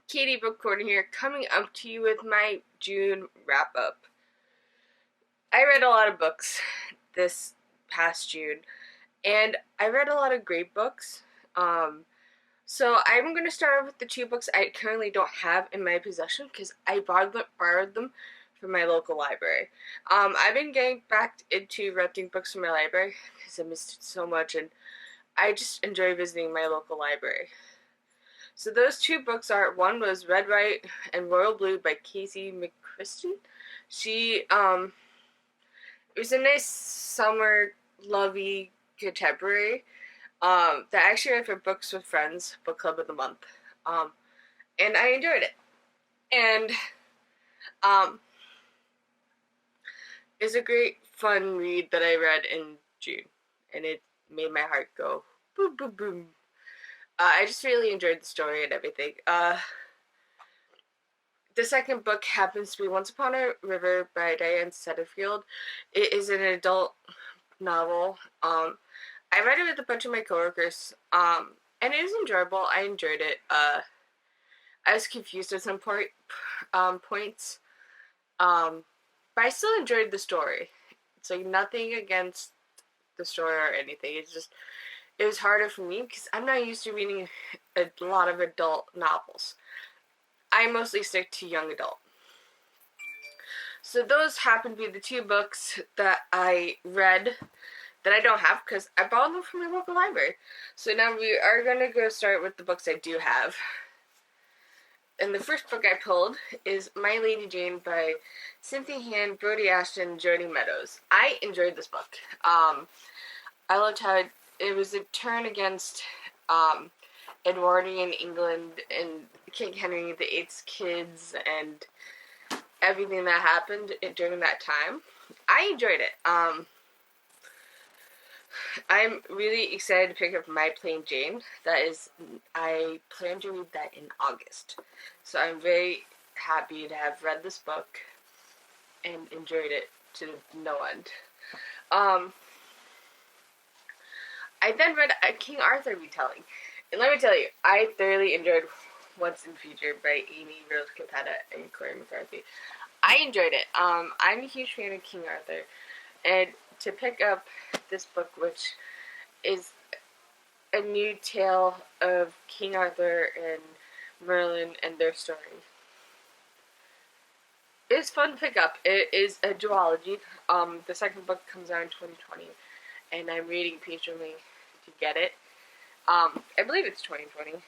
Katie Book Corner here, coming up to you with my June wrap up. I read a lot of books this past June, and I read a lot of great books. So I'm going to start with the two books I currently don't have in my possession because I borrowed them from my local library. I've been getting back into renting books from my library because I missed it so much, and I just enjoy visiting my local library. So those two books are, one was Red, White, and Royal Blue by Casey McChristen. It was a nice summer lovey contemporary. That I actually read for Books with Friends, book club of the month. Um, and I enjoyed it. And um, it's a great fun read that I read in June, and it made my heart go boom boom boom. I just really enjoyed the story and everything. The second book happens to be Once Upon a River by Diane Setterfield. It is an adult novel. I read it with a bunch of my coworkers, and it was enjoyable. I enjoyed it. I was confused at some points, but I still enjoyed the story. It's like nothing against the story or anything. It was harder for me because I'm not used to reading a lot of adult novels. I mostly stick to young adult. So those happen to be the two books that I read that I don't have because I borrowed them from my local library. So now we are going to go start with the books I do have. And the first book I pulled is My Lady Jane by Cynthia Hand, Brody Ashton, and Jody Meadows. I enjoyed this book. I loved how it was a turn against Edwardian England and King Henry VIII's kids and everything that happened during that time. I enjoyed it. I'm really excited to pick up My Plain Jane. I plan to read that in August. So I'm very happy to have read this book and enjoyed it to no end. I then read a King Arthur retelling. And let me tell you, I thoroughly enjoyed Once and Future by Amy Rose Capetta and Corey McCarthy. I enjoyed it. I'm a huge fan of King Arthur. And to pick up this book, which is a new tale of King Arthur and Merlin and their story, it's fun to pick up. It is a duology. The second book comes out in 2020, and I'm reading patiently to get it. I believe it's 2020.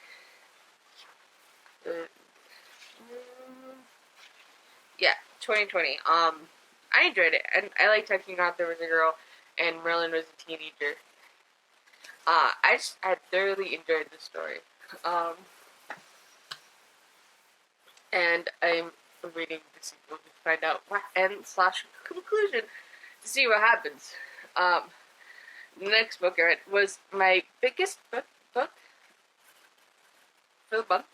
Yeah, 2020. I enjoyed it, and I liked how King Arthur was a girl and Merlin was a teenager. I thoroughly enjoyed the story. And I'm reading the sequel to find out what end/conclusion to see what happens. The next book I read was my biggest book for the month,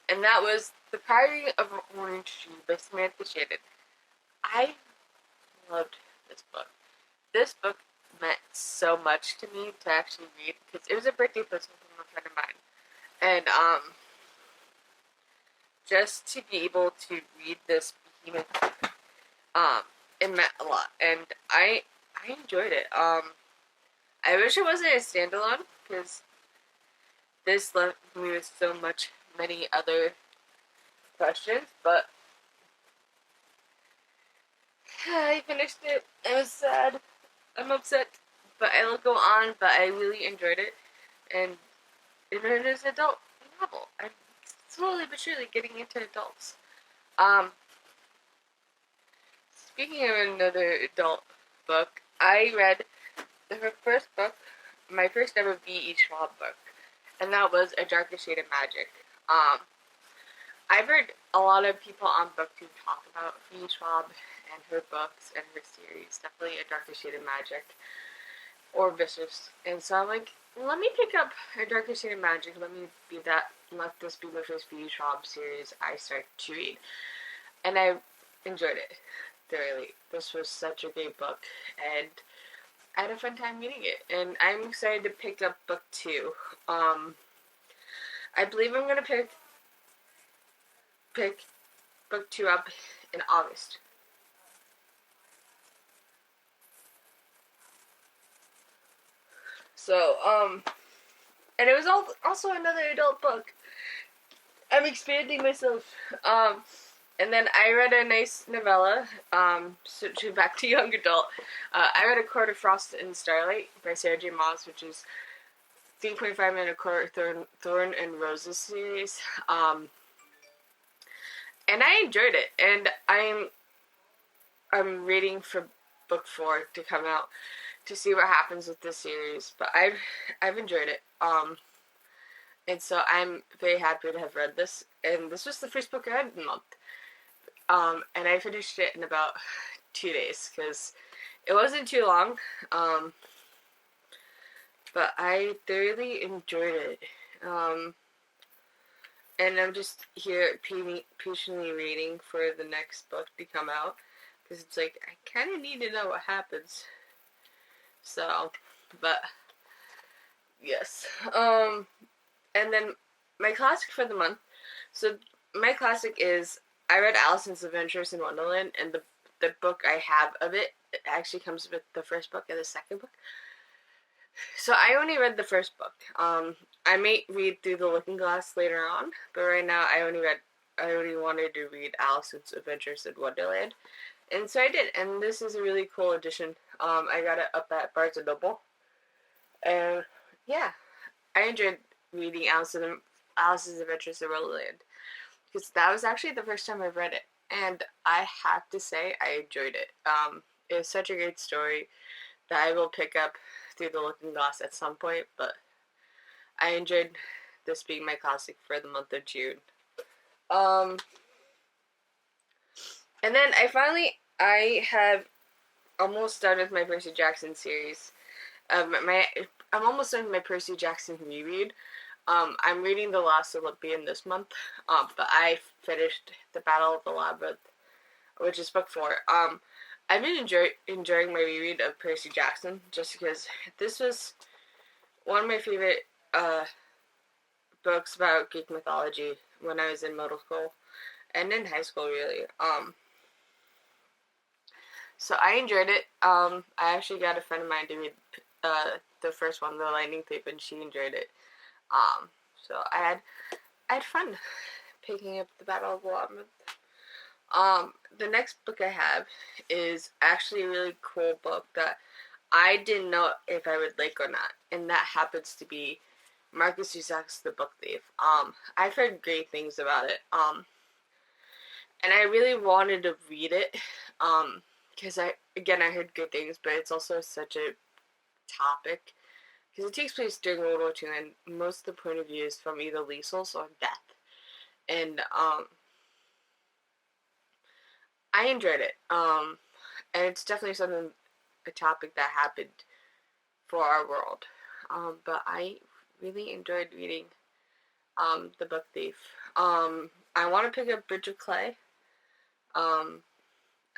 and that was The Priory of Orange Tree by Samantha Shannon. I loved this book. This book meant so much to me to actually read because it was a birthday present from a friend of mine, and just to be able to read this behemoth, it meant a lot, and I enjoyed it. I wish it wasn't a standalone because this left me with so many other questions, but I finished it. I was sad. I'm upset, but I will go on. But I really enjoyed it, and it is an adult novel. I'm slowly but surely getting into adults. Speaking of another adult book, I read the first book, my first ever V.E. Schwab book, and that was A Darker Shade of Magic. I've heard a lot of people on BookTube talk about V.E. Schwab and her books and her series, definitely A Darker Shade of Magic or Vicious, and so I'm like, let me pick up A Darker Shade of Magic. Let this be my first V.E. Schwab series I start to read, and I enjoyed it thoroughly. This was such a great book, and I had a fun time reading it, and I'm excited to pick up book 2. I believe I'm going to pick pick book 2 up in August. So, and it was also another adult book. I'm expanding myself. And then I read a nice novella, switching back to young adult. I read A Court of Frost and Starlight by Sarah J. Maas, which is 3.5 minute Court Thorn and Roses series. And I enjoyed it. And I'm waiting for book 4 to come out to see what happens with this series. But I've enjoyed it. And so I'm very happy to have read this. And this was the first book I read in the month. And I finished it in about 2 days because it wasn't too long. But I thoroughly enjoyed it. And I'm just here patiently waiting for the next book to come out because it's like I kind of need to know what happens. So, but yes. And then my classic for the month. So my classic is I read Alice's Adventures in Wonderland, and the book I have of it actually comes with the first book and the second book. So I only read the first book. I may read through the Looking Glass later on, but right now I only wanted to read Alice's Adventures in Wonderland, and so I did. And this is a really cool edition. I got it up at Barnes and Noble, and yeah, I enjoyed reading Alice's Adventures in Wonderland because that was actually the first time I read it, and I have to say I enjoyed it. It was such a great story that I will pick up through the Looking Glass at some point, but I enjoyed this being my classic for the month of June. And then I have almost done with my Percy Jackson series. I'm almost done with my Percy Jackson reread. I'm reading The Last Olympian this month, but I finished The Battle of the Labyrinth, which is book 4. I've been enjoying my reread of Percy Jackson just because this was one of my favorite books about Greek mythology when I was in middle school and in high school, really. So I enjoyed it. I actually got a friend of mine to read the first one, The Lightning Thief, and she enjoyed it. So I had fun picking up The Battle of the Labyrinth. The next book I have is actually a really cool book that I didn't know if I would like or not, and that happens to be Marcus Zusek's The Book Thief. I've heard great things about it, and I really wanted to read it, because I heard good things, but it's also such a topic, because it takes place during World War II, and most of the point of view is from either Liesl's or Death, and, I enjoyed it, and it's definitely a topic that happened for our world, but I really enjoyed reading, The Book Thief. I want to pick up Bridge of Clay. I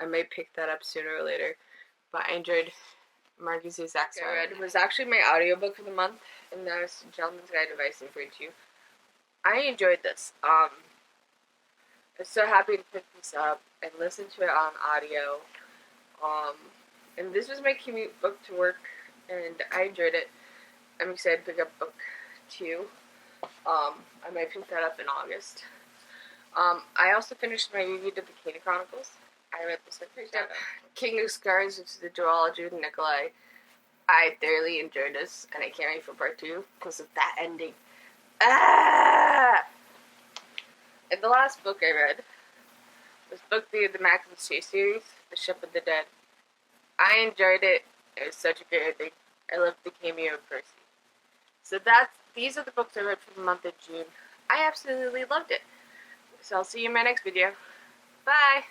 may pick that up sooner or later, but I enjoyed Marcus Zusek's one. I read was actually my audiobook of the month, and that was Gentleman's Guide to Vice and Virtue. I enjoyed this. I'm so happy to pick this up and listen to it on audio. And this was my commute book to work, and I enjoyed it. I'm excited to pick up book 2. I might pick that up in August. I also finished my reread of the Cana Chronicles. I read this one. King of Scars, which is the duology with Nikolai. I thoroughly enjoyed this, and I can't wait for part 2 because of that ending. And the last book I read was book 3 of the Maximus Chase series, The Ship of the Dead. I enjoyed it. It was such a great ending. I loved the cameo of Percy. So these are the books I read for the month of June. I absolutely loved it. So I'll see you in my next video. Bye!